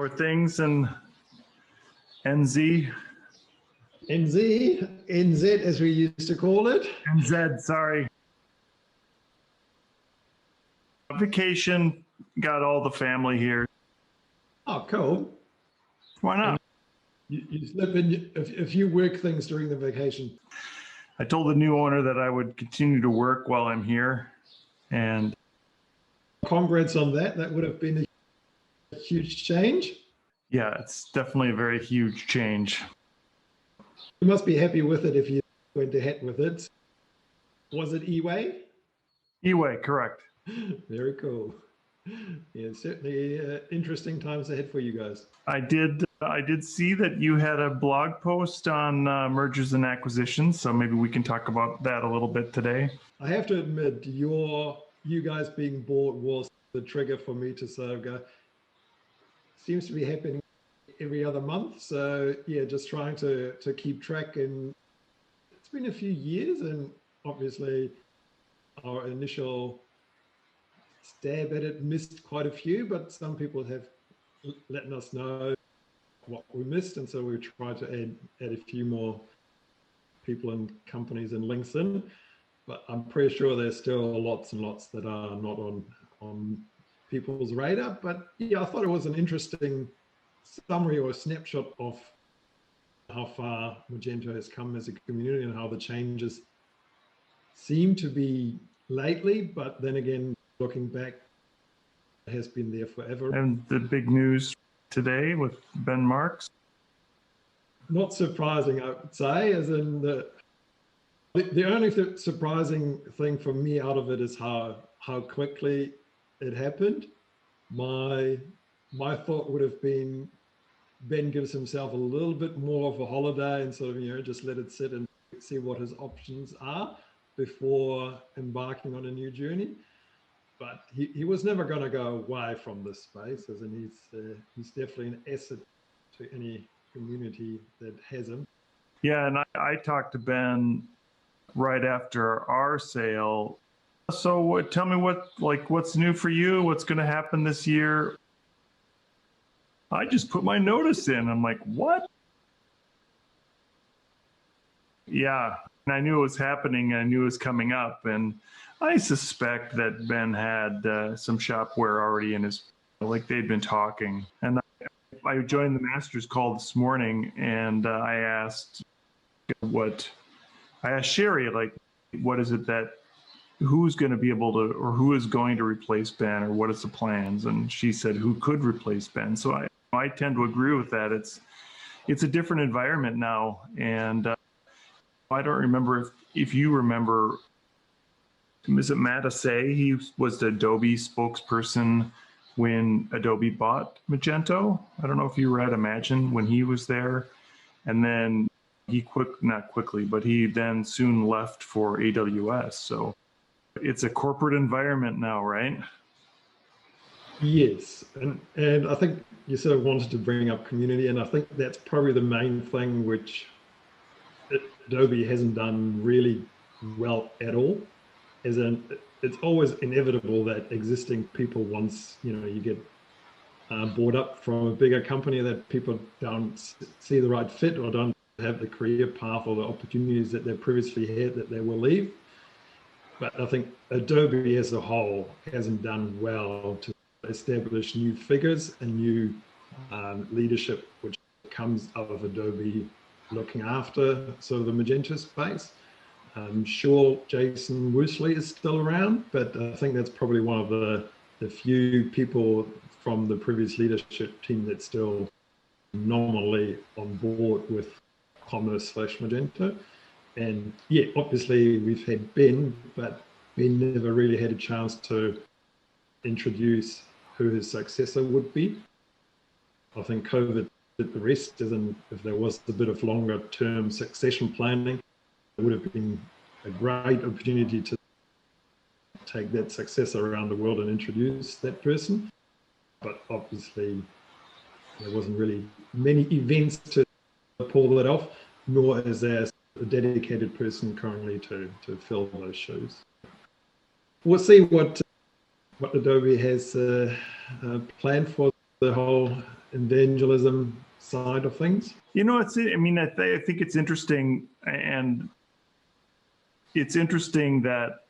are things in NZ? NZ as we used to call it. NZ, sorry. Vacation, got all the family here. Oh, cool. Why not? You slip in a few work things during the vacation. I told the new owner that I would continue to work while I'm here. And congrats on that. That would have been a huge change. Yeah, it's definitely a very huge change. You must be happy with it if you went ahead with it. Was it E-Way? E-Way, correct. Very cool. Yeah, certainly interesting times ahead for you guys. I did see that you had a blog post on mergers and acquisitions, so maybe we can talk about that a little bit today. I have to admit, you guys being bought was the trigger for me to say, seems to be happening every other month. So yeah, just trying to keep track. And it's been a few years, and obviously our initial stab at it missed quite a few, but some people have let us know what we missed, and so we tried to add a few more people and companies and links in. But I'm pretty sure there's still lots and lots that are not on people's radar. But yeah, I thought it was an interesting summary or a snapshot of how far Magento has come as a community and how the changes seem to be lately. But then again, looking back, it has been there forever. And the big news today with Ben Marks? Not surprising, I would say, as in the only surprising thing for me out of it is how quickly it happened. My thought would have been Ben gives himself a little bit more of a holiday and sort of, just let it sit and see what his options are before embarking on a new journey. But he was never going to go away from this space, as in he's definitely an asset to any community that has him. Yeah, and I talked to Ben right after our sale. So tell me what's new for you? What's going to happen this year? I just put my notice in. I'm like, what? Yeah, and I knew it was happening. I knew it was coming up, and I suspect that Ben had some shopware already in his, like they'd been talking. And I joined the master's call this morning, and I asked Sherry, like, what is it that, who's going to be able to, or who is going to replace Ben, or what is the plans? And she said, who could replace Ben? So I tend to agree with that. It's a different environment now. And I don't remember if you remember, is it Matt Assay? He was the Adobe spokesperson when Adobe bought Magento. I don't know if you were at Imagine when he was there. And then not quickly, but he then soon left for AWS. So it's a corporate environment now, right? Yes. And I think you sort of wanted to bring up community. And I think that's probably the main thing which Adobe hasn't done really well at all. As in, it's always inevitable that existing people, once you get bought up from a bigger company, that people don't see the right fit or don't have the career path or the opportunities that they previously had, that they will leave. But I think Adobe as a whole hasn't done well to establish new figures and new leadership, which comes out of Adobe looking after sort of the Magento space. I'm sure Jason Woosley is still around, but I think that's probably one of the few people from the previous leadership team that's still nominally on board with Commerce/Magento. And yeah, obviously we've had Ben, but Ben never really had a chance to introduce who his successor would be. I think COVID did the rest, as in if there was a bit of longer term succession planning, it would have been a great opportunity to take that successor around the world and introduce that person. But obviously there wasn't really many events to pull that off, nor is there a dedicated person currently to fill those shoes. We'll see what Adobe has planned for the whole evangelism side of things? You know, I think it's interesting, and it's interesting that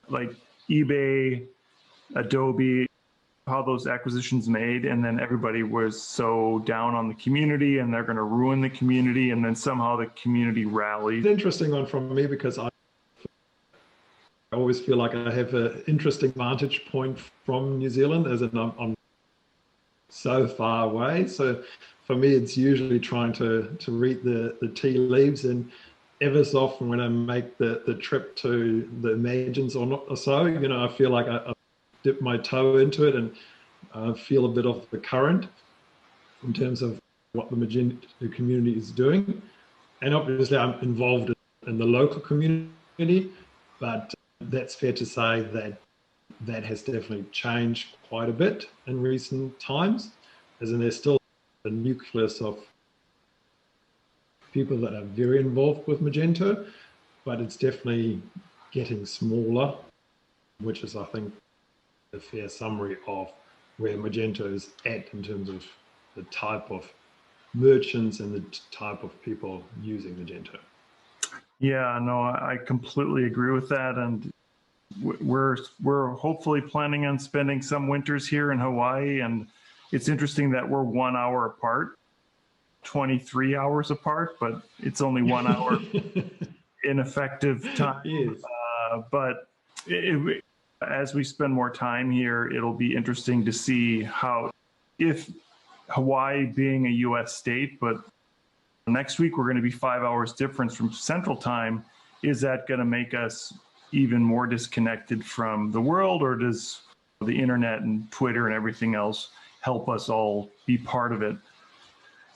like eBay, Adobe, how those acquisitions made, and then everybody was so down on the community and they're going to ruin the community, and then somehow the community rallied. It's an interesting one from me because I always feel like I have an interesting vantage point from New Zealand, as in I'm so far away. So for me, it's usually trying to read the tea leaves, and ever so often when I make the trip to the Imagines or so, you know, I feel like I dip my toe into it and feel a bit of the current in terms of what the Magento community is doing. And obviously I'm involved in the local community, but that's fair to say that that has definitely changed quite a bit in recent times, as in there's still a nucleus of people that are very involved with Magento, but it's definitely getting smaller, which is, I think, a fair summary of where Magento is at in terms of the type of merchants and the type of people using Magento. Yeah, no, I completely agree with that, and we're hopefully planning on spending some winters here in Hawaii, and it's interesting that we're 1 hour apart, 23 hours apart, but it's only 1 hour in effective time. Yes. But as we spend more time here, it'll be interesting to see how, if Hawaii being a US state, but next week we're going to be 5 hours difference from Central Time, is that going to make us even more disconnected from the world, or does the internet and Twitter and everything else help us all be part of it?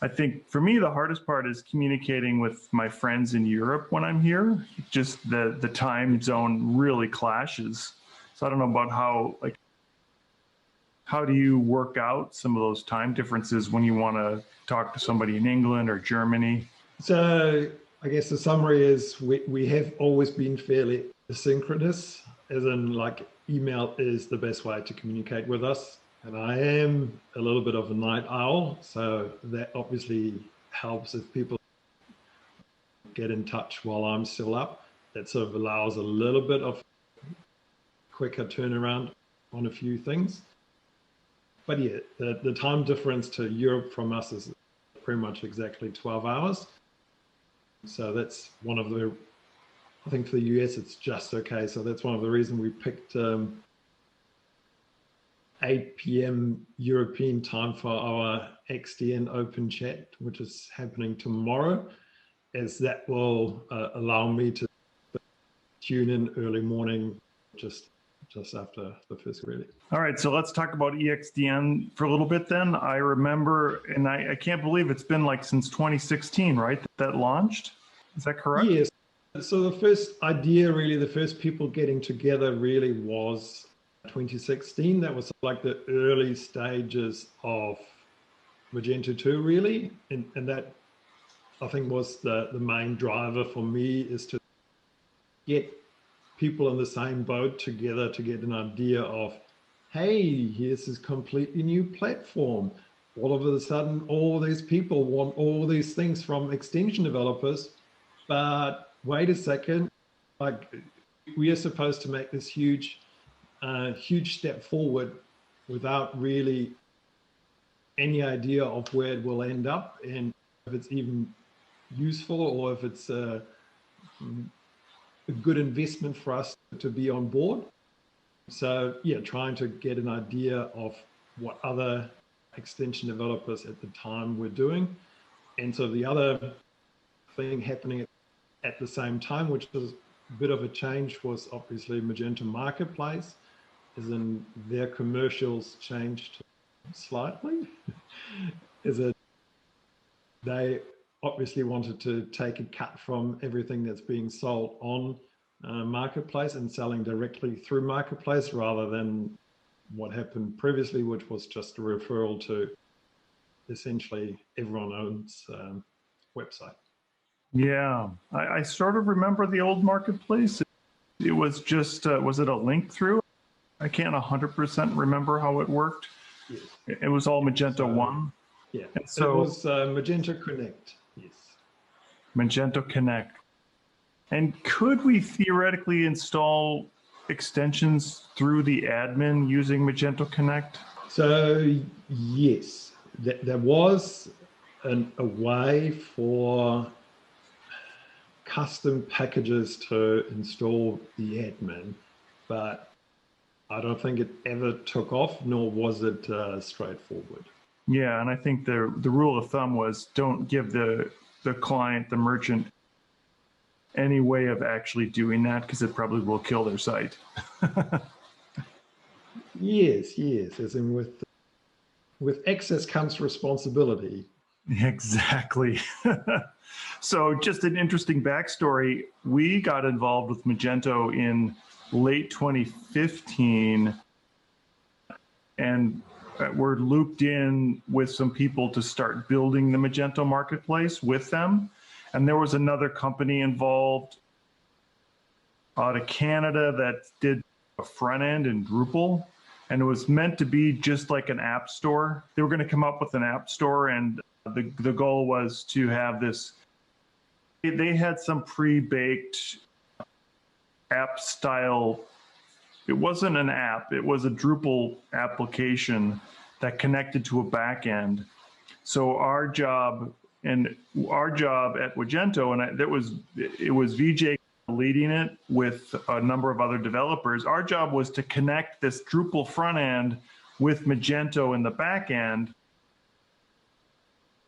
I think for me, the hardest part is communicating with my friends in Europe when I'm here. Just the time zone really clashes. So I don't know about how do you work out some of those time differences when you want to talk to somebody in England or Germany? So I guess the summary is we have always been fairly asynchronous, as in like email is the best way to communicate with us. And I am a little bit of a night owl, so that obviously helps if people get in touch while I'm still up. That sort of allows a little bit of quicker turnaround on a few things. But yeah, the time difference to Europe from us is pretty much exactly 12 hours. So that's one of the, I think for the US, it's just okay. So that's one of the reasons we picked 8 p.m. European time for our ExtDN open chat, which is happening tomorrow, as that will allow me to tune in early morning, just after the first release. All right, so let's talk about ExtDN for a little bit then. I remember, and I can't believe it's been like since 2016, right, that launched? Is that correct? Yes. So the first idea, really, the first people getting together really was 2016. That was like the early stages of Magento 2, really. And that, I think, was the main driver for me, is to get people in the same boat together to get an idea of, hey, here's this completely new platform. All of a sudden, all these people want all these things from extension developers, but wait a second, like we are supposed to make this huge step forward without really any idea of where it will end up, and if it's even useful, or if it's a good investment for us to be on board. So yeah, trying to get an idea of what other extension developers at the time were doing. And so the other thing happening at the same time, which was a bit of a change, was obviously Magento Marketplace, as in their commercials changed slightly. They obviously wanted to take a cut from everything that's being sold on Marketplace and selling directly through Marketplace, rather than what happened previously, which was just a referral to essentially everyone owns website. Yeah, I sort of remember the old Marketplace. It was just, was it a link through? I can't 100% remember how it worked. Yes. It was all Magento 1? Yeah, and so it was Magento Connect, yes. Magento Connect. And could we theoretically install extensions through the admin using Magento Connect? So yes, there was a way for custom packages to install the admin, but I don't think it ever took off, nor was it straightforward. Yeah, and I think the rule of thumb was don't give the client, the merchant, any way of actually doing that because it probably will kill their site. Yes, as in with access comes responsibility. Exactly. So just an interesting backstory. We got involved with Magento in late 2015, and we're looped in with some people to start building the Magento Marketplace with them. And there was another company involved out of Canada that did a front end in Drupal. And it was meant to be just like an app store. They were going to come up with an app store, and the goal was to have this. They had some pre-baked app style. It wasn't an app. It was a Drupal application that connected to a back end. So our job at Magento, and it was VJ leading it with a number of other developers. Our job was to connect this Drupal front end with Magento in the back end,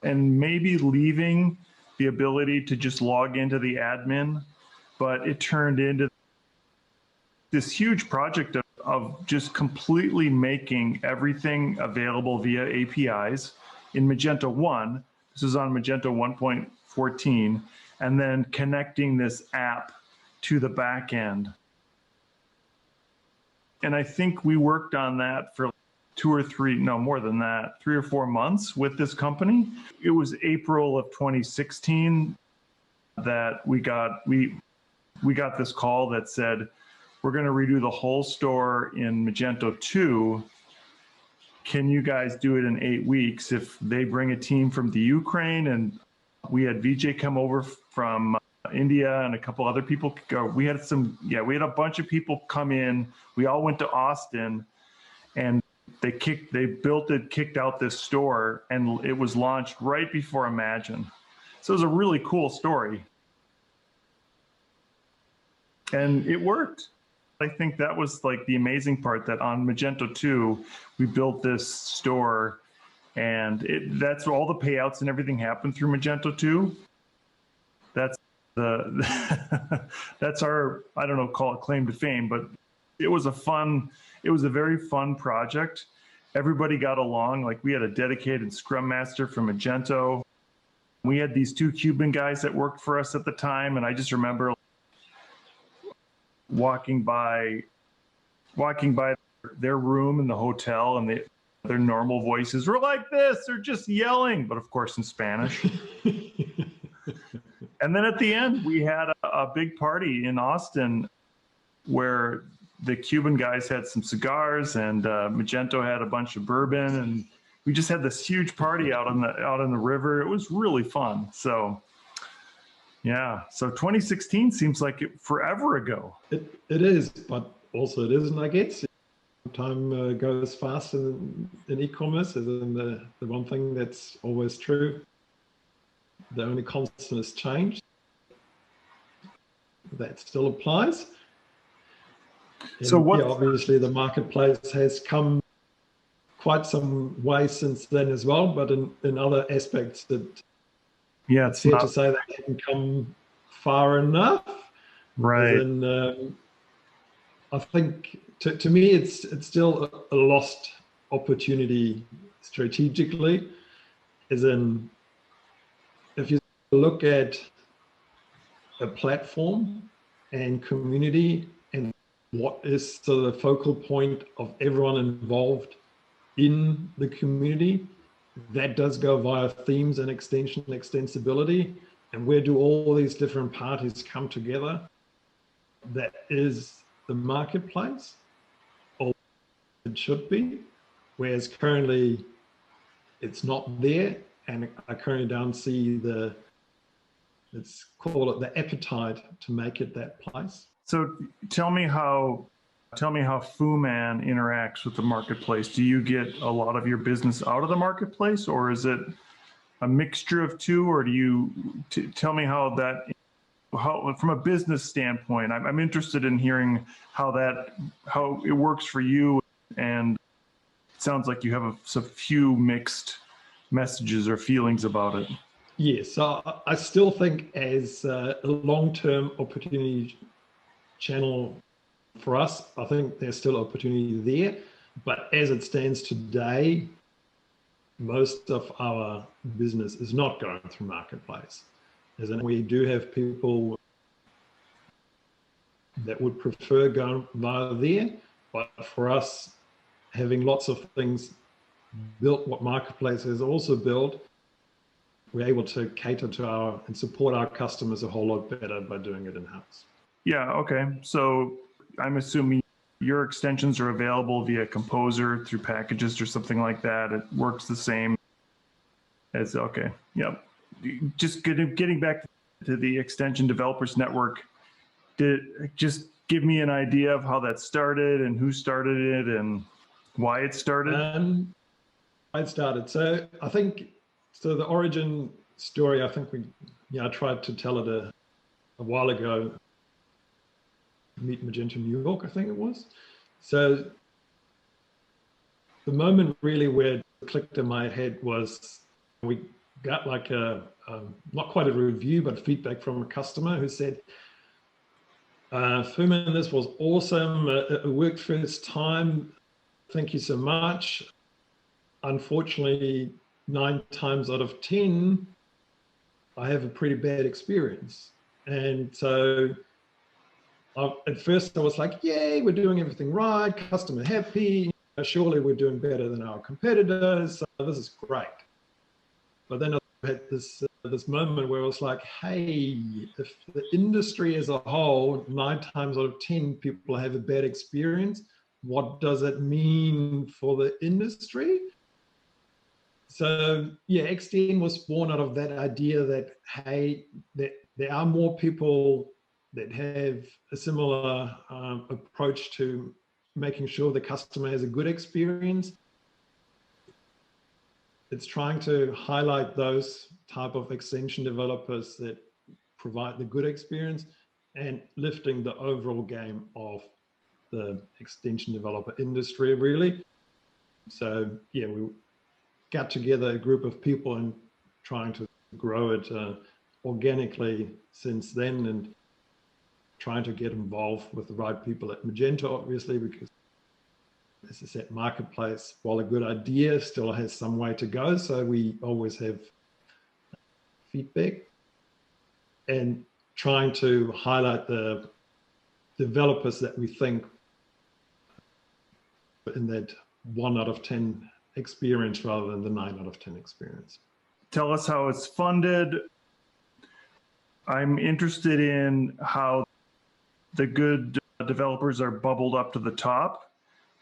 and maybe leaving the ability to just log into the admin. But it turned into this huge project of just completely making everything available via APIs in Magento 1. This is on Magento 1.14, and then connecting this app to the back end. And I think we worked on that for 2 or 3, no more than that, 3 or 4 months with this company. It was April of 2016 that we got this call that said, we're going to redo the whole store in Magento 2. Can you guys do it in 8 weeks? If they bring a team from the Ukraine, and we had VJ come over from India and a couple other people go. We had a bunch of people come in. We all went to Austin, and they kicked out this store, and it was launched right before Imagine. So it was a really cool story. And it worked. I think that was like the amazing part, that on Magento 2, we built this store, and that's where all the payouts and everything happened through Magento 2. That's our, I don't know, call it claim to fame, but it was a very fun project. Everybody got along. Like, we had a dedicated Scrum Master from Magento. We had these 2 Cuban guys that worked for us at the time, and I just remember walking by their room in the hotel, and their normal voices were like this. They're just yelling, but of course in Spanish. And then at the end, we had a big party in Austin where the Cuban guys had some cigars, and Magento had a bunch of bourbon, and we just had this huge party out on the river. It was really fun. So yeah, so 2016 seems like forever ago. It is, but also it isn't, I guess. Time goes fast in e-commerce, as in the one thing that's always true. The only constant is change. That still applies. And So what? Yeah, obviously the marketplace has come quite some way since then as well, but in other aspects it's fair to say they haven't come far enough. Right. And I think to me it's still a lost opportunity strategically, as in, if you look at a platform and community and what is the focal point of everyone involved in the community, that does go via themes and extensibility. And where do all these different parties come together? That is the marketplace, or it should be. whereas currently it's not there, and I currently don't see let's call it the appetite to make it that place. So tell me how Fu-Man interacts with the marketplace. Do you get a lot of your business out of the marketplace, or is it a mixture of two, or do you tell me how from a business standpoint, I'm interested in hearing how it works for you, and it sounds like you have a few mixed messages or feelings about it. Yes, so I still think as a long-term opportunity channel for us, I think there's still opportunity there, but as it stands today, most of our business is not going through marketplace. As in, we do have people that would prefer going via there, but for us, having lots of things built, what marketplace has also built, we're able to cater to and support our customers a whole lot better by doing it in-house. Yeah, okay. So I'm assuming your extensions are available via Composer through packages or something like that. It works the same as, okay, yep. Just getting back to the Extension Developers Network, just give me an idea of how that started and who started it and why it started. So I think, the origin story, I think I tried to tell it a while ago. Meet Magento New York, I think it was. So the moment really where it clicked in my head was we got like not quite a review, but feedback from a customer who said, Fuman, this was awesome. It worked first time. Thank you so much. Unfortunately, 9 times out of 10, I have a pretty bad experience. And so at first I was like, yay, we're doing everything right, customer happy, surely we're doing better than our competitors, so this is great. But then I had this moment where I was like, hey, if the industry as a whole, 9 times out of 10 people have a bad experience, what does it mean for the industry? So yeah, ExtDN was born out of that idea that, hey, that there are more people that have a similar approach to making sure the customer has a good experience. It's trying to highlight those type of extension developers that provide the good experience and lifting the overall game of the extension developer industry, really. So yeah, we got together a group of people and trying to grow it organically since then, and trying to get involved with the right people at Magento, obviously, because as I said, Marketplace, while a good idea, still has some way to go. So we always have feedback and trying to highlight the developers that we think in that 1 out of 10 experience rather than the 9 out of 10 experience. Tell us how it's funded. I'm interested in how the good developers are bubbled up to the top.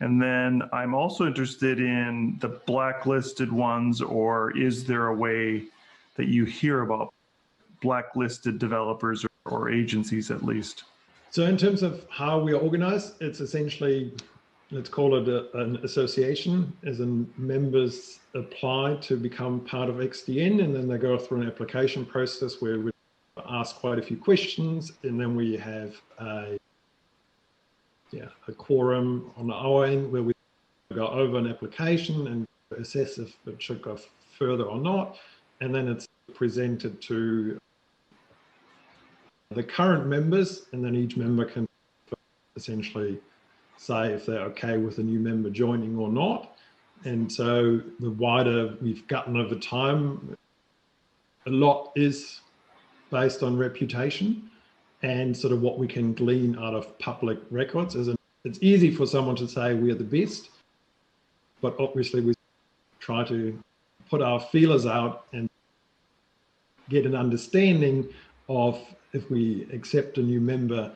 And then I'm also interested in the blacklisted ones, or is there a way that you hear about blacklisted developers or agencies at least? So in terms of how we are organized, it's essentially, let's call it an association, as in members apply to become part of ExtDN, and then they go through an application process where we ask quite a few questions, and then we have a quorum on our end where we go over an application and assess if it should go further or not, and then it's presented to the current members, and then each member can essentially say if they're okay with a new member joining or not. And so the wider we've gotten over time, a lot is based on reputation and sort of what we can glean out of public records. It's easy for someone to say we're the best, but obviously we try to put our feelers out and get an understanding of, if we accept a new member,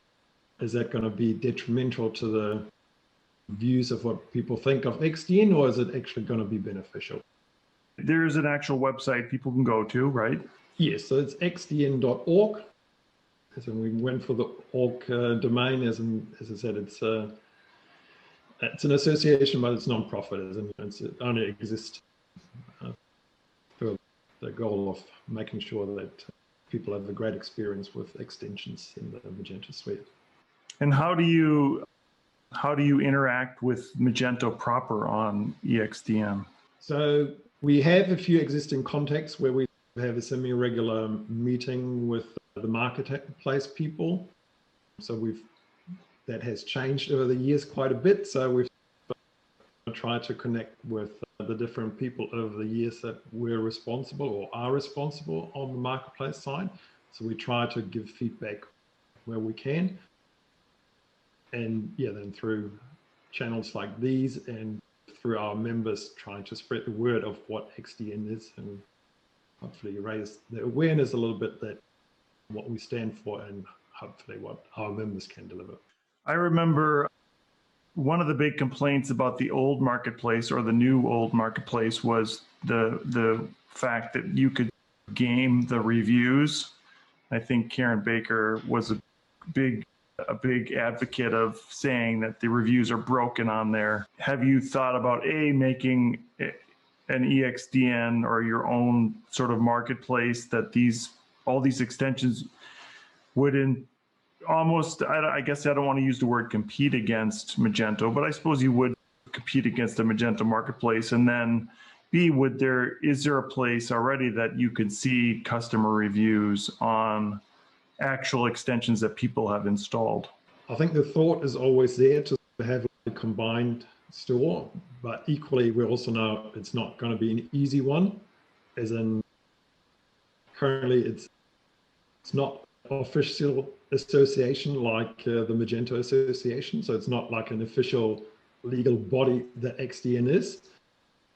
is that going to be detrimental to views of what people think of ExtDN, or is it actually going to be beneficial? There's an actual website people can go to, right? Yes, so it's extdn.org. So we went for the org domain, as I said, it's an association, but it's non-profit, it only exists for the goal of making sure that people have a great experience with extensions in the Magento suite. And how do you interact with Magento proper on ExtDN? So we have a few existing contacts where we have a semi-regular meeting with the marketplace people. So that has changed over the years quite a bit. So we've tried to connect with the different people over the years that we're responsible or are responsible on the marketplace side. So we try to give feedback where we can. And yeah, then through channels like these and through our members trying to spread the word of what ExtDN is and hopefully raise the awareness a little bit that what we stand for and hopefully what our members can deliver. I remember one of the big complaints about the old marketplace or the new old marketplace was the fact that you could game the reviews. I think Karen Baker was a big advocate of saying that the reviews are broken on there. Have you thought about making an ExtDN or your own sort of marketplace that all these extensions would almost, I guess I don't want to use the word compete against Magento, but I suppose you would compete against the Magento Marketplace. And then B, is there a place already that you can see customer reviews on actual extensions that people have installed? I think the thought is always there to have a combined store, but equally we also know it's not going to be an easy one, as in currently it's not official association like the Magento Association. So it's not like an official legal body that ExtDN is.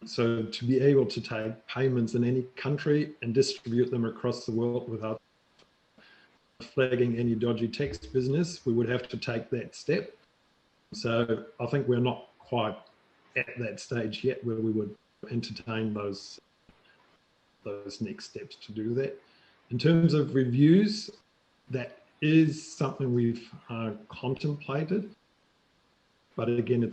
So to be able to take payments in any country and distribute them across the world without flagging any dodgy text business, we would have to take that step. So I think we're not quite at that stage yet where we would entertain those next steps to do that. In terms of reviews, that is something we've contemplated, but again,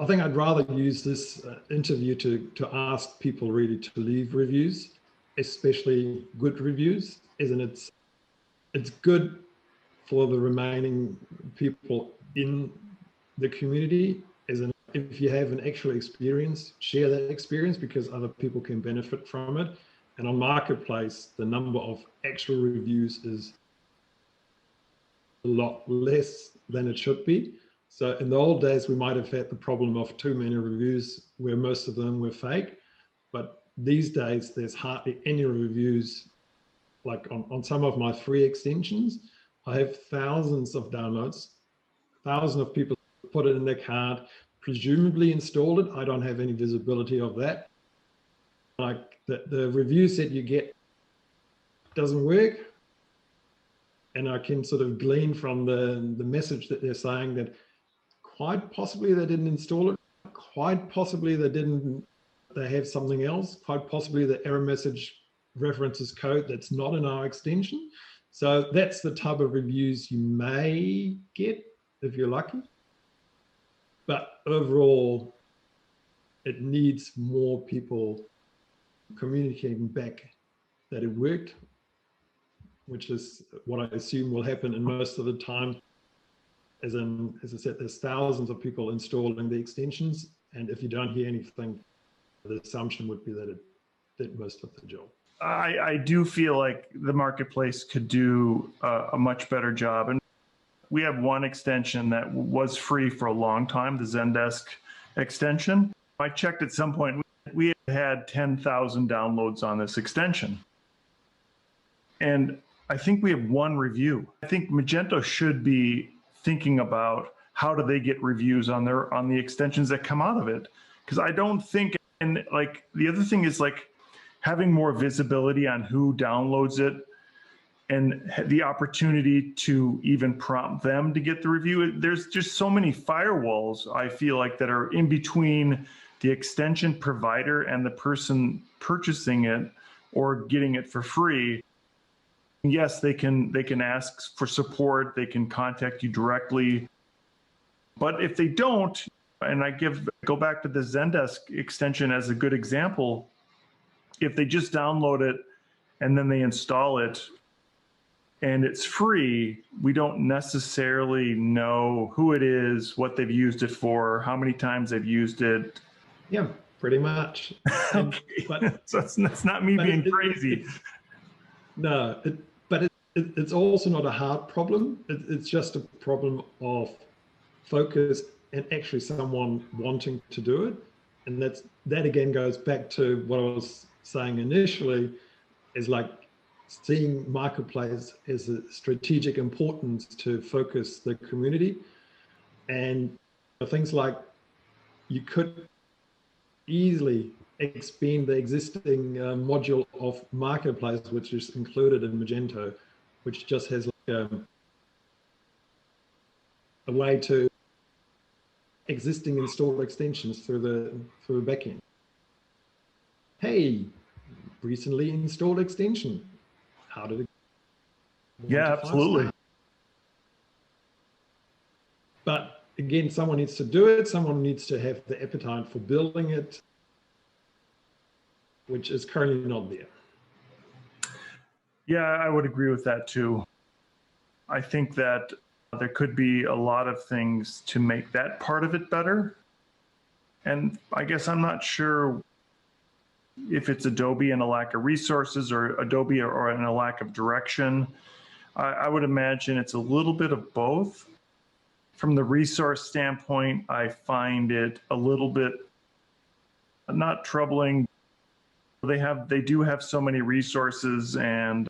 I think I'd rather use this interview to ask people really to leave reviews, especially good reviews, as in it's good for the remaining people in the community, as in if you have an actual experience, share that experience because other people can benefit from it. And on Marketplace, the number of actual reviews is a lot less than it should be. So in the old days, we might have had the problem of too many reviews where most of them were fake. But these days, there's hardly any reviews. Like on some of my free extensions, I have thousands of downloads, thousands of people put it in their cart, presumably installed it. I don't have any visibility of that. Like the reviews that you get doesn't work. And I can sort of glean from the message that they're saying that quite possibly they didn't install it, quite possibly they have something else, quite possibly the error message references code that's not in our extension. So that's the type of reviews you may get if you're lucky. But overall, it needs more people communicating back that it worked, which is what I assume will happen in most of the time. As I said, there's thousands of people installing the extensions, and if you don't hear anything, the assumption would be that it did most of the job. I do feel like the marketplace could do a much better job. And we have one extension that was free for a long time, the Zendesk extension. I checked at some point, we had 10,000 downloads on this extension. And I think we have one review. I think Magento should be thinking about how do they get reviews on the extensions that come out of it. Because I don't think, and like the other thing is like having more visibility on who downloads it and the opportunity to even prompt them to get the review. There's just so many firewalls, I feel like, that are in between the extension provider and the person purchasing it or getting it for free. Yes, they can ask for support, they can contact you directly. But if they don't, and go back to the Zendesk extension as a good example, if they just download it and then they install it and it's free, we don't necessarily know who it is, what they've used it for, how many times they've used it. Yeah, pretty much. Okay. But so that's not me being crazy. It's also not a hard problem. It's just a problem of focus and actually someone wanting to do it. And that again goes back to what I was saying initially, is like seeing Marketplace as a strategic importance to focus the community. And things like you could easily expand the existing module of Marketplace, which is included in Magento, which just has like a way to existing installed extensions through the backend. Hey, recently installed extension. How did it? Yeah, absolutely. But again, someone needs to do it. Someone needs to have the appetite for building it, which is currently not there. Yeah, I would agree with that too. I think that there could be a lot of things to make that part of it better. And I guess I'm not sure if it's Adobe and a lack of resources, or Adobe or in a lack of direction. I would imagine it's a little bit of both. From the resource standpoint, I find it a little bit not troubling. They do have so many resources, and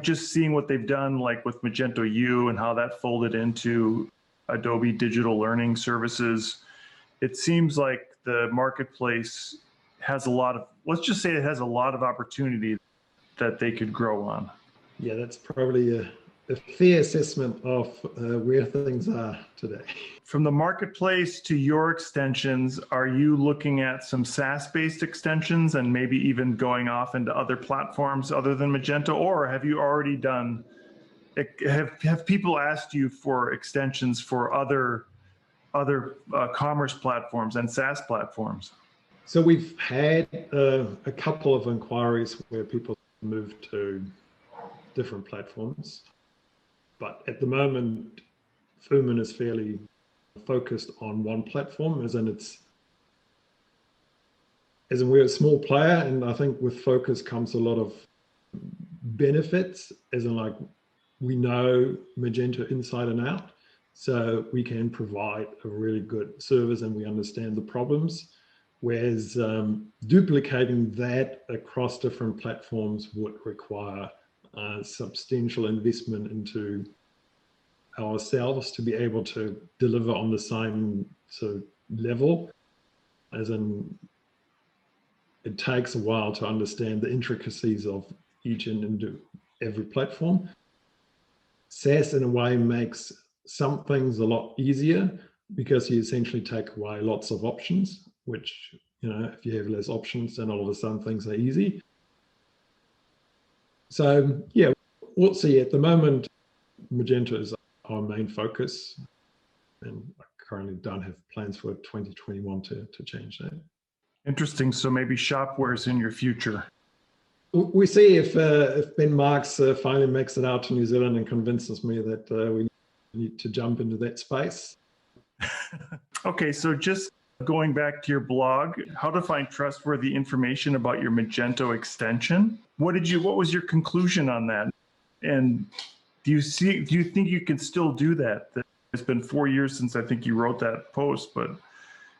just seeing what they've done, like with Magento U and how that folded into Adobe Digital Learning Services, it seems like the marketplace has a lot of, let's just say it has a lot of opportunity that they could grow on. Yeah, that's probably a fair assessment of where things are today. From the marketplace to your extensions, are you looking at some SaaS-based extensions and maybe even going off into other platforms other than Magento, or have you already done, have people asked you for extensions for other commerce platforms and SaaS platforms? So we've had a couple of inquiries where people moved to different platforms, but at the moment, Fumin is fairly focused on one platform, as in we're a small player, and I think with focus comes a lot of benefits, as in like we know Magento inside and out, so we can provide a really good service and we understand the problems. Whereas duplicating that across different platforms would require substantial investment into ourselves to be able to deliver on the same sort of level, as in it takes a while to understand the intricacies of each and every platform. SaaS in a way makes some things a lot easier because you essentially take away lots of options, which, you know, if you have less options, then all of a sudden things are easy. So yeah, we'll see. At the moment, Magento is our main focus, and I currently don't have plans for 2021 to change that. Interesting. So maybe Shopware is in your future. We see if Ben Marks finally makes it out to New Zealand and convinces me that we need to jump into that space. Okay, so just going back to your blog, how to find trustworthy information about your Magento extension. What was your conclusion on that? And do you think you can still do that? It's been 4 years since I think you wrote that post, but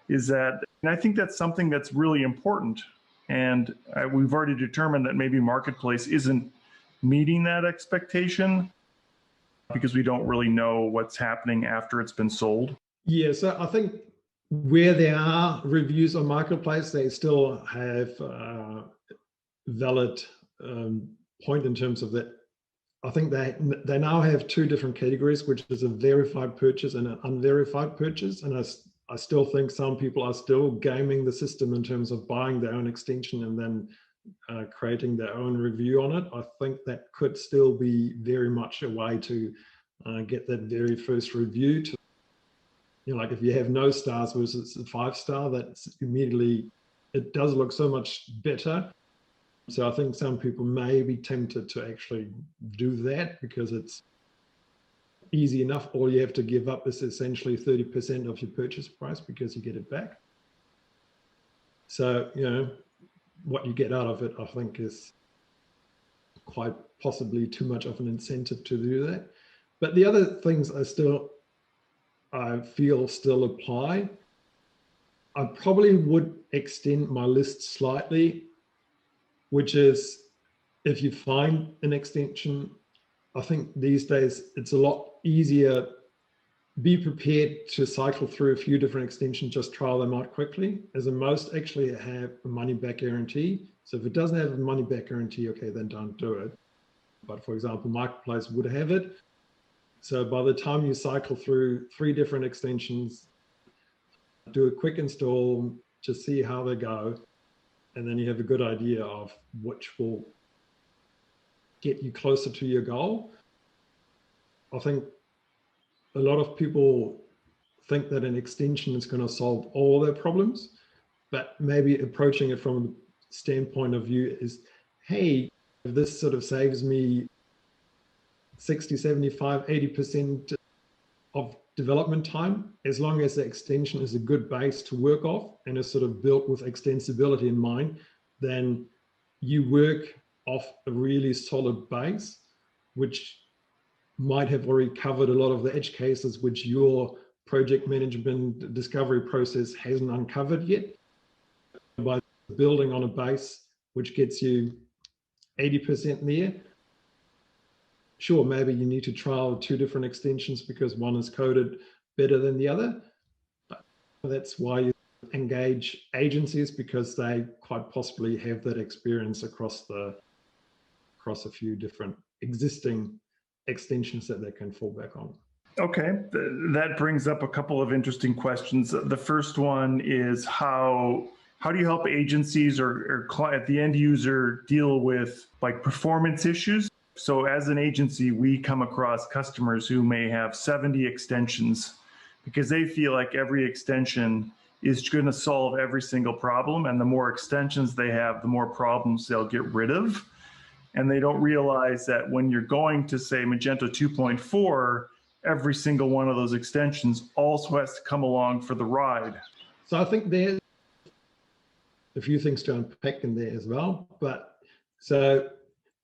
and I think that's something that's really important. And we've already determined that maybe Marketplace isn't meeting that expectation because we don't really know what's happening after it's been sold. Yeah, so I think where there are reviews on Marketplace, they still have valid point in terms of that. I think they now have two different categories, which is a verified purchase and an unverified purchase. And I still think some people are still gaming the system in terms of buying their own extension and then creating their own review on it. I think that could still be very much a way to get that very first review. To, you know, like if you have no stars versus a 5-star, that's immediately, it does look so much better. So I think some people may be tempted to actually do that because it's easy enough. All you have to give up is essentially 30% of your purchase price because you get it back. So, you know, what you get out of it, I think, is quite possibly too much of an incentive to do that. But the other things I feel still apply. I probably would extend my list slightly, which is if you find an extension, I think these days it's a lot easier. Be prepared to cycle through a few different extensions, just trial them out quickly, as in most actually have a money back guarantee. So if it doesn't have a money back guarantee, okay, then don't do it. But for example, Marketplace would have it. So by the time you cycle through 3 different extensions, do a quick install, just see how they go. And then you have a good idea of which will get you closer to your goal. I think a lot of people think that an extension is going to solve all their problems, but maybe approaching it from the standpoint of view is, hey, if this sort of saves me 60, 75, 80% of development time, as long as the extension is a good base to work off and is sort of built with extensibility in mind, then you work off a really solid base, which might have already covered a lot of the edge cases which your project management discovery process hasn't uncovered yet. By building on a base which gets you 80% there, sure, maybe you need to trial 2 different extensions because one is coded better than the other. But that's why you engage agencies, because they quite possibly have that experience across a few different existing extensions that they can fall back on. Okay, that brings up a couple of interesting questions. The first one is how do you help agencies or at the end user deal with like performance issues? So as an agency, we come across customers who may have 70 extensions because they feel like every extension is going to solve every single problem. And the more extensions they have, the more problems they'll get rid of. And they don't realize that when you're going to say Magento 2.4, every single one of those extensions also has to come along for the ride. So I think there's a few things to unpack in there as well. But so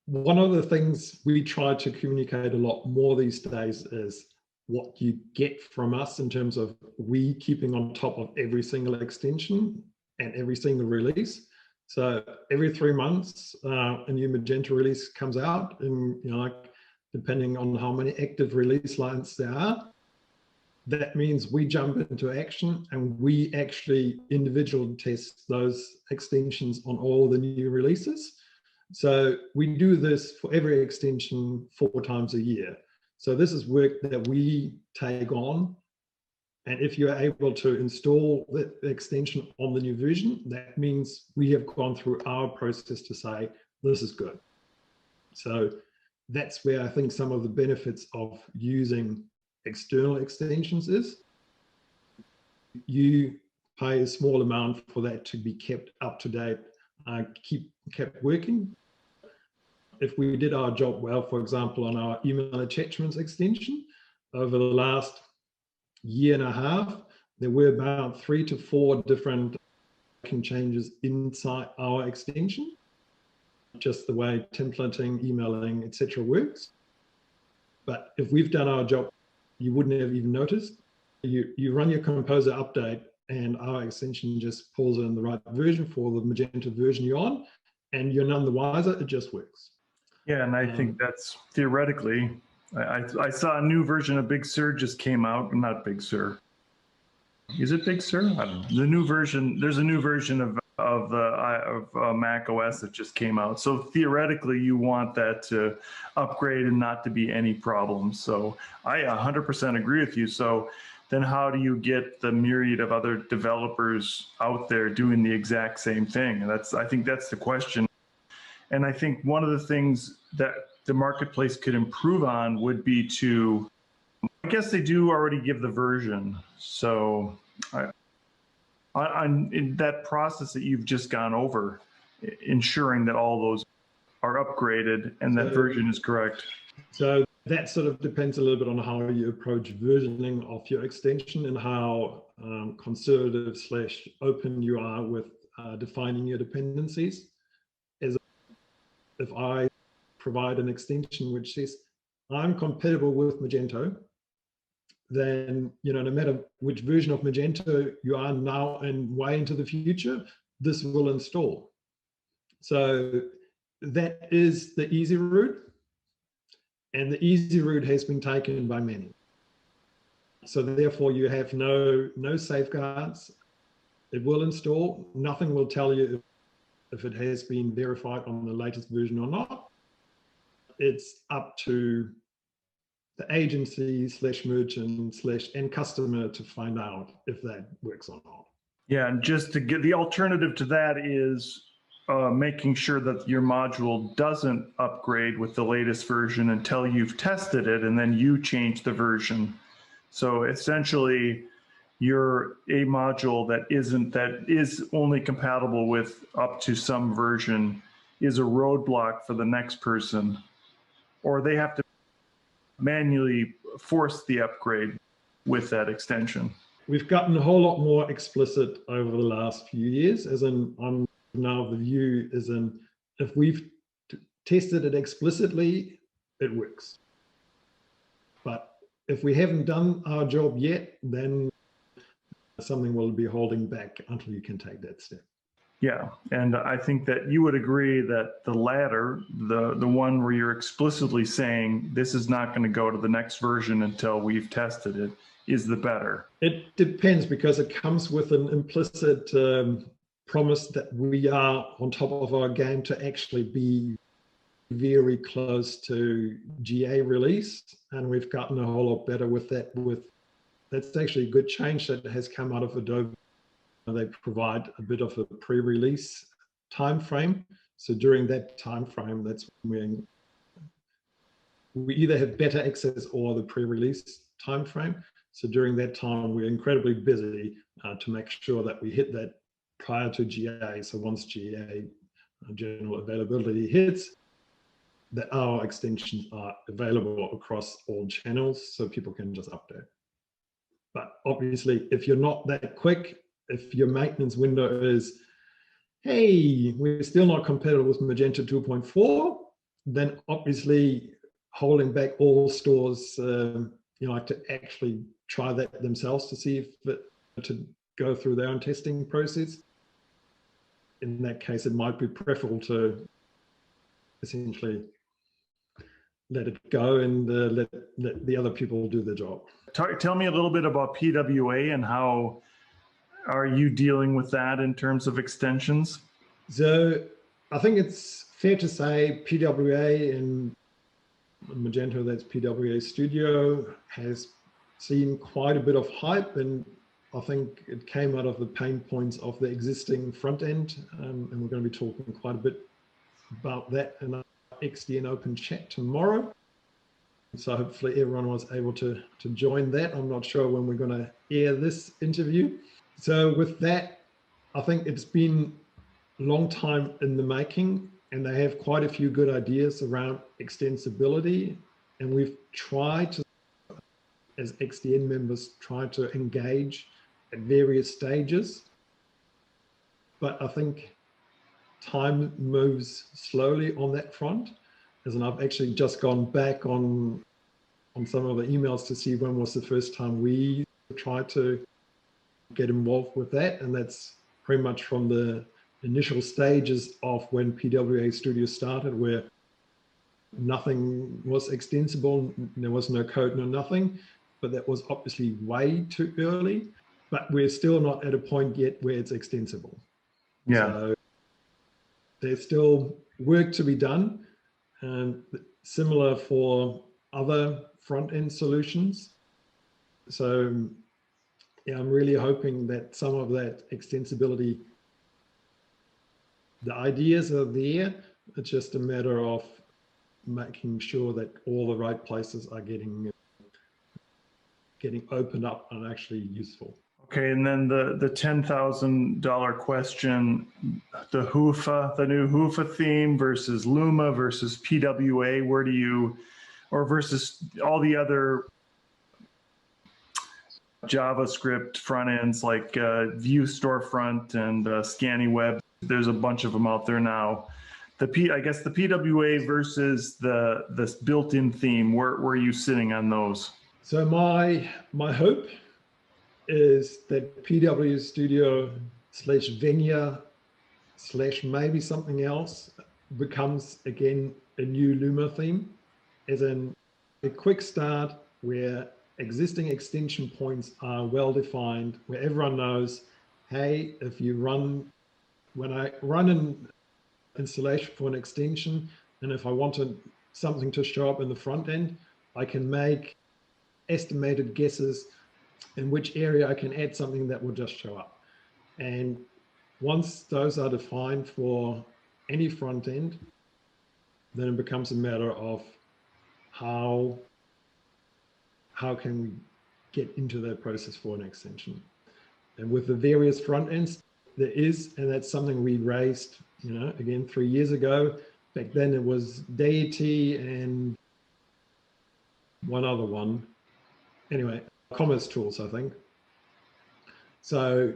one of the things we try to communicate a lot more these days is what you get from us in terms of we keeping on top of every single extension and every single release. So every 3 months, a new Magento release comes out, and you know, like depending on how many active release lines there are, that means we jump into action and we actually individually test those extensions on all the new releases. So we do this for every extension 4 times a year. So this is work that we take on. And if you're able to install the extension on the new version, that means we have gone through our process to say, this is good. So that's where I think some of the benefits of using external extensions is. You pay a small amount for that to be kept up to date, kept working. If we did our job well, for example, on our email attachments extension, over the last year and a half, there were about 3 to 4 different changes inside our extension, just the way templating, emailing, etc. works. But if we've done our job, you wouldn't have even noticed. You run your composer update and our extension just pulls in the right version for the Magento version you're on, and you're none the wiser, it just works. Yeah, and I think that's theoretically, I saw a new version of Big Sur just came out. Not Big Sur. Is it Big Sur? I don't know. The new version, there's a new version of of Mac OS that just came out. So theoretically, you want that to upgrade and not to be any problems. So I 100% agree with you. So then how do you get the myriad of other developers out there doing the exact same thing? And I think that's the question. And I think one of the things that the marketplace could improve on would be to, I guess they do already give the version. So in that process that you've just gone over, ensuring that all those are upgraded and that version is correct. So that sort of depends a little bit on how you approach versioning of your extension and how conservative / open you are with defining your dependencies. As if I provide an extension which says I'm compatible with Magento, then no matter which version of Magento you are now and way into the future, this will install. So that is the easy route, and the easy route has been taken by many. So therefore you have no safeguards. It will install. Nothing will tell you if it has been verified on the latest version or not. It's up to the agency / merchant / end customer to find out if that works or not. Yeah, and just to get the alternative to that is making sure that your module doesn't upgrade with the latest version until you've tested it, and then you change the version. So essentially, you're a module that is only compatible with up to some version is a roadblock for the next person, or they have to manually force the upgrade with that extension. We've gotten a whole lot more explicit over the last few years, as in I'm now of the view is in if we've tested it explicitly, it works. But if we haven't done our job yet, then something will be holding back until you can take that step. Yeah, and I think that you would agree that the latter, the one where you're explicitly saying this is not going to go to the next version until we've tested it, is the better. It depends, because it comes with an implicit promise that we are on top of our game to actually be very close to GA release, and we've gotten a whole lot better with that. That's actually a good change that has come out of Adobe. They provide a bit of a pre-release time frame. So during that time frame, that's when we either have better access or the pre-release time frame. So during that time, we're incredibly busy to make sure that we hit that prior to GA. So once GA general availability hits, that our extensions are available across all channels, so people can just update. But obviously, if you're not that quick, if your maintenance window is, hey, we're still not compatible with Magento 2.4, then obviously holding back all stores, like to actually try that themselves to see if to go through their own testing process. In that case, it might be preferable to essentially let it go and let the other people do the job. Tell me a little bit about PWA and how are you dealing with that in terms of extensions? So I think it's fair to say PWA and Magento, that's PWA Studio, has seen quite a bit of hype, and I think it came out of the pain points of the existing front end, and we're going to be talking quite a bit about that in our ExtDN open chat tomorrow. So hopefully everyone was able to join that. I'm not sure when we're going to air this interview. So with that, I think it's been a long time in the making, and they have quite a few good ideas around extensibility. And we've tried to, as ExtDN members, try to engage at various stages. But I think time moves slowly on that front. As in, I've actually just gone back on some of the emails to see when was the first time we tried to get involved with that. And that's pretty much from the initial stages of when PWA Studio started, where nothing was extensible, there was no code, no nothing, but that was obviously way too early. But we're still not at a point yet where it's extensible. Yeah. So there's still work to be done, and similar for other front-end solutions. So yeah, I'm really hoping that some of that extensibility, the ideas are there. It's just a matter of making sure that all the right places are getting opened up and actually useful. Okay, and then the $10,000 question, the new Hoofa theme versus Luma versus PWA, where do you, or versus all the other JavaScript front ends like Vue Storefront and ScannyWeb. There's a bunch of them out there now. I guess the PWA versus this built-in theme, where are you sitting on those? So my hope is that PW Studio / Venia / maybe something else becomes again a new Luma theme, as in a quick start where existing extension points are well defined, where everyone knows, hey, if you when I run an installation for an extension, and if I wanted something to show up in the front end, I can make estimated guesses in which area I can add something that will just show up. And once those are defined for any front end, then it becomes a matter of how can we get into that process for an extension. And with the various front ends, there is, and that's something we raised, again, 3 years ago. Back then it was Deity and one other one. Anyway, commerce tools, I think. So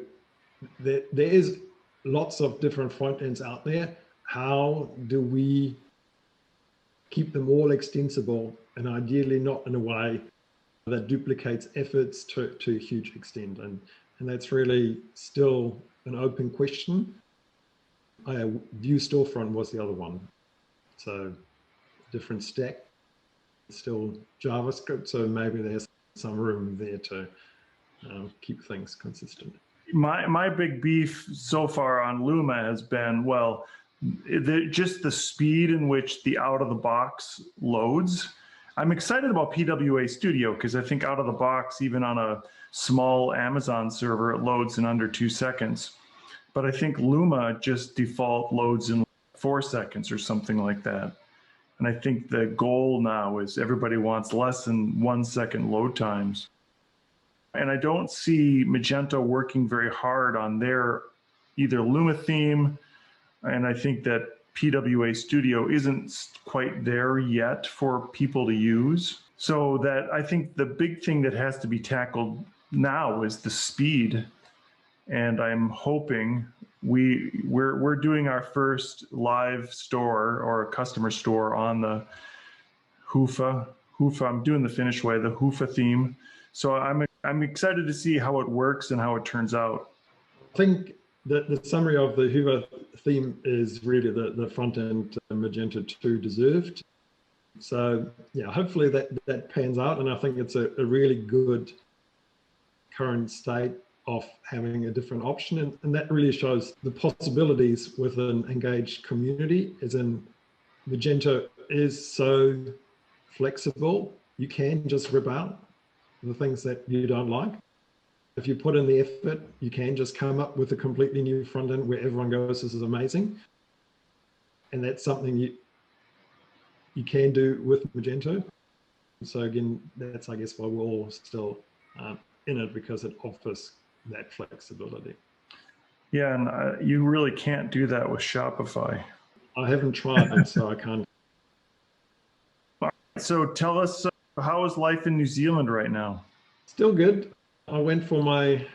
there is lots of different front ends out there. How do we keep them all extensible, and ideally not in a way that duplicates efforts to a huge extent? And that's really still an open question. Vue Storefront was the other one. So different stack, still JavaScript. So maybe there's some room there to keep things consistent. My big beef so far on Luma has been, well, just the speed in which the out-of-the-box loads. I'm excited about PWA Studio because I think out of the box, even on a small Amazon server, it loads in under 2 seconds. But I think Luma just default loads in 4 seconds or something like that. And I think the goal now is everybody wants less than 1 second load times. And I don't see Magento working very hard on their either Luma theme, and I think that PWA Studio isn't quite there yet for people to use. So that I think the big thing that has to be tackled now is the speed. And I'm hoping we're doing our first live store or customer store on the Hoofa. I'm doing the Finnish way, the Hoofa theme. So I'm excited to see how it works and how it turns out. I think the summary of the Hoofa theme is really the front end Magento 2 deserved. So yeah, hopefully that pans out, and I think it's a really good current state of having a different option, and that really shows the possibilities with an engaged community. As in, Magento is so flexible, you can just rip out the things that you don't like. If you put in the effort, you can just come up with a completely new front end where everyone goes, this is amazing. And that's something you can do with Magento. So again, that's, I guess, why we're all still in it, because it offers that flexibility. Yeah, and you really can't do that with Shopify. I haven't tried, so I can't. So tell us, how is life in New Zealand right now? Still good. I went for my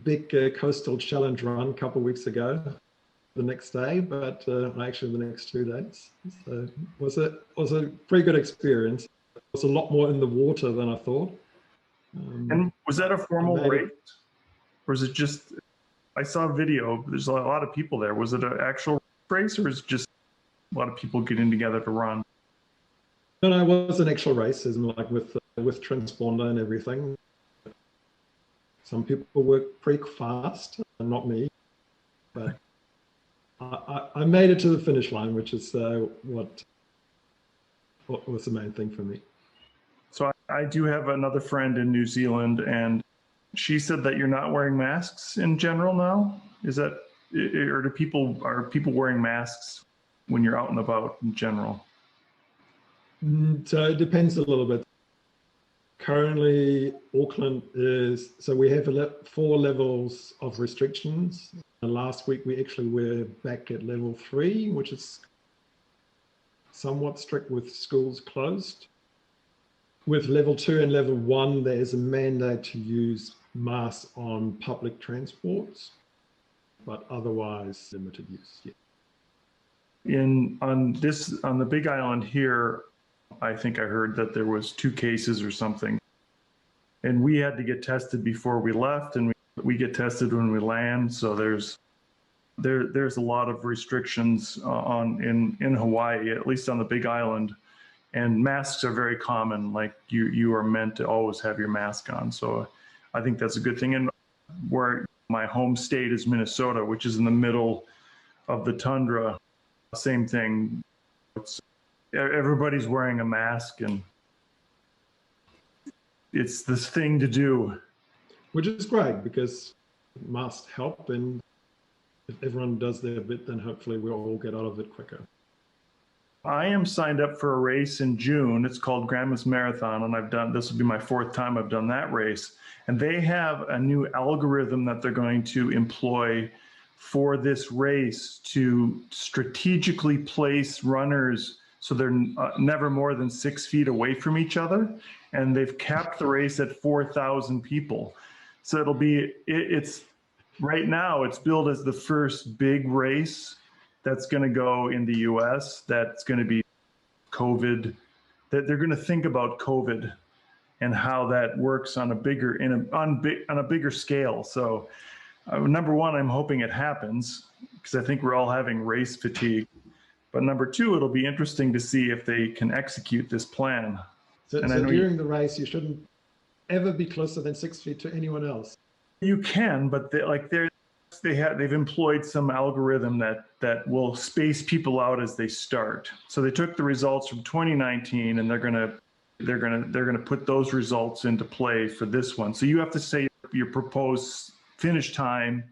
big coastal challenge run a couple of weeks ago, the next day, but actually the next 2 days. So it was a pretty good experience. It was a lot more in the water than I thought. And was that a formal race? Or is it just, I saw a video, there's a lot of people there. Was it an actual race, or is it just a lot of people getting together to run? No, it was an actual race, as in like with transponder and everything. Some people work pretty fast, not me. But I made it to the finish line, which is what was the main thing for me. So I do have another friend in New Zealand, and she said that you're not wearing masks in general now. Is that, or are people wearing masks when you're out and about in general? So it depends a little bit. Currently, Auckland is, so we have 4 levels of restrictions. And last week, we actually were back at level 3, which is somewhat strict with schools closed. With level 2 and level 1, there is a mandate to use masks on public transports, but otherwise limited use. Yeah. On the Big Island here, I think I heard that there was 2 cases or something, and we had to get tested before we left, and we get tested when we land. So there's a lot of restrictions in Hawaii, at least on the Big Island, and masks are very common. Like you are meant to always have your mask on. So I think that's a good thing. And where my home state is Minnesota, which is in the middle of the tundra, same thing. Everybody's wearing a mask, and it's this thing to do. Which is great, because masks help, and if everyone does their bit, then hopefully we'll all get out of it quicker. I am signed up for a race in June. It's called Grandma's Marathon, and this will be my 4th time I've done that race. And they have a new algorithm that they're going to employ for this race to strategically place runners so they're never more than 6 feet away from each other. And they've capped the race at 4,000 people. So it's right now, it's billed as the first big race that's going to go in the US. That's going to be COVID, that they're going to think about COVID and how that works on a bigger scale. So number one, I'm hoping it happens, because I think we're all having race fatigue. But number 2, it'll be interesting to see if they can execute this plan. So during the race, you shouldn't ever be closer than 6 feet to anyone else. You can, but they've employed some algorithm that will space people out as they start. So they took the results from 2019, and they're gonna put those results into play for this one. So you have to say your proposed finish time,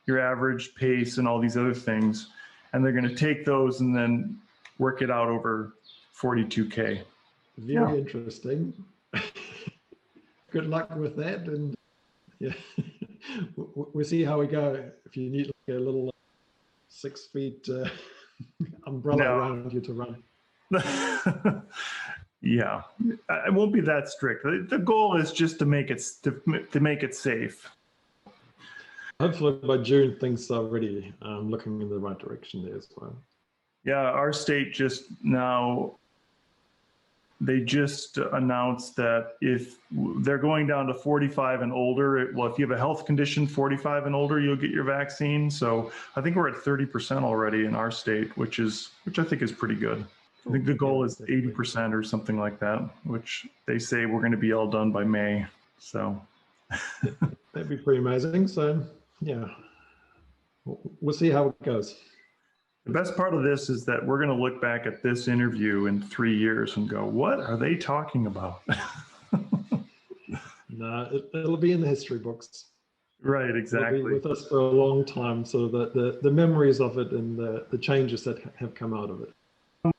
your average pace, and all these other things, and they're going to take those and then work it out over 42K. Very interesting. Good luck with that, and yeah, we'll see how we go. If you need like a little 6 feet umbrella around you to run. Yeah, it won't be that strict. The goal is just to make it safe. Hopefully by June, things are already looking in the right direction there as well. Yeah, our state they just announced that if they're going down to 45 and older, if you have a health condition, 45 and older, you'll get your vaccine. So I think we're at 30% already in our state, which I think is pretty good. I think the goal is 80% or something like that, which they say we're going to be all done by May. So that'd be pretty amazing. So yeah, we'll see how it goes. The best part of this is that we're going to look back at this interview in 3 years and go, what are they talking about? No, it'll be in the history books. Right, exactly. It'll be with us for a long time. So that the memories of it and the changes that have come out of it.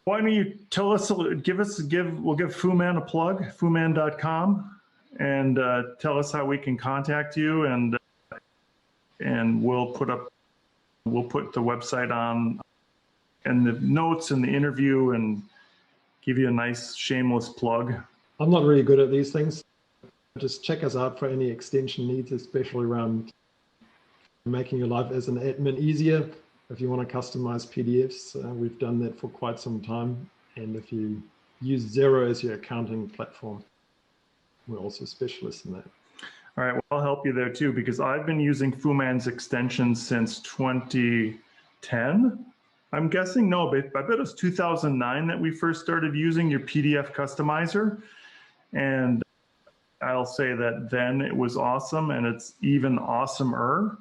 Why don't you tell us, we'll give Fuman a plug, fuman.com, and tell us how we can contact you, and we'll put the website on and the notes and the interview, and give you a nice shameless plug. I'm not really good at these things. Just check us out for any extension needs, especially around making your life as an admin easier. If you want to customize PDFs, we've done that for quite some time. And if you use Xero as your accounting platform, we're also specialists in that. All right, well, I'll help you there too, because I've been using Fuman's extensions since 2010. I'm guessing, no, but I bet it was 2009 that we first started using your PDF customizer. And I'll say that then it was awesome, and it's even awesomer.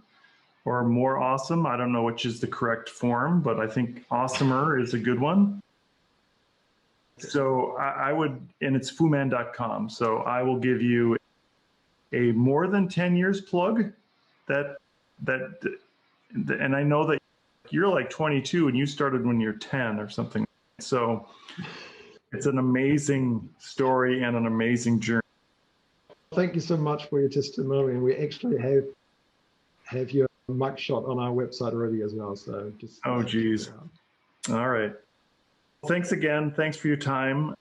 or more awesome. I don't know which is the correct form, but I think awesomer is a good one. So I would, and it's fuman.com. So I will give you a more than 10 years plug and I know that you're like 22 and you started when you're 10 or something. So it's an amazing story and an amazing journey. Thank you so much for your testimony. And we actually have your mic shot on our website already as well. So just. Oh, geez. All right. Thanks again. Thanks for your time.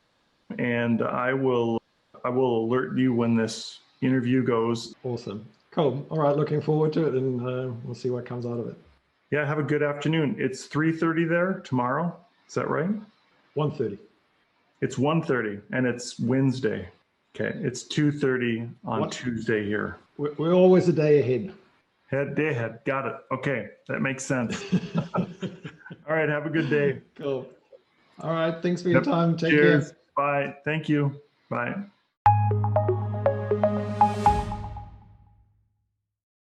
And I will alert you when this interview goes. Awesome. Cool. All right. Looking forward to it, and we'll see what comes out of it. Yeah. Have a good afternoon. It's 3:30 there tomorrow. Is that right? 1:30. It's 1:30 and it's Wednesday. Okay. It's 2:30 on Tuesday here. We're always a day ahead. Day ahead. Got it. Okay. That makes sense. All right. Have a good day. Cool. All right. Thanks for your time. Take care. Bye. Thank you. Bye.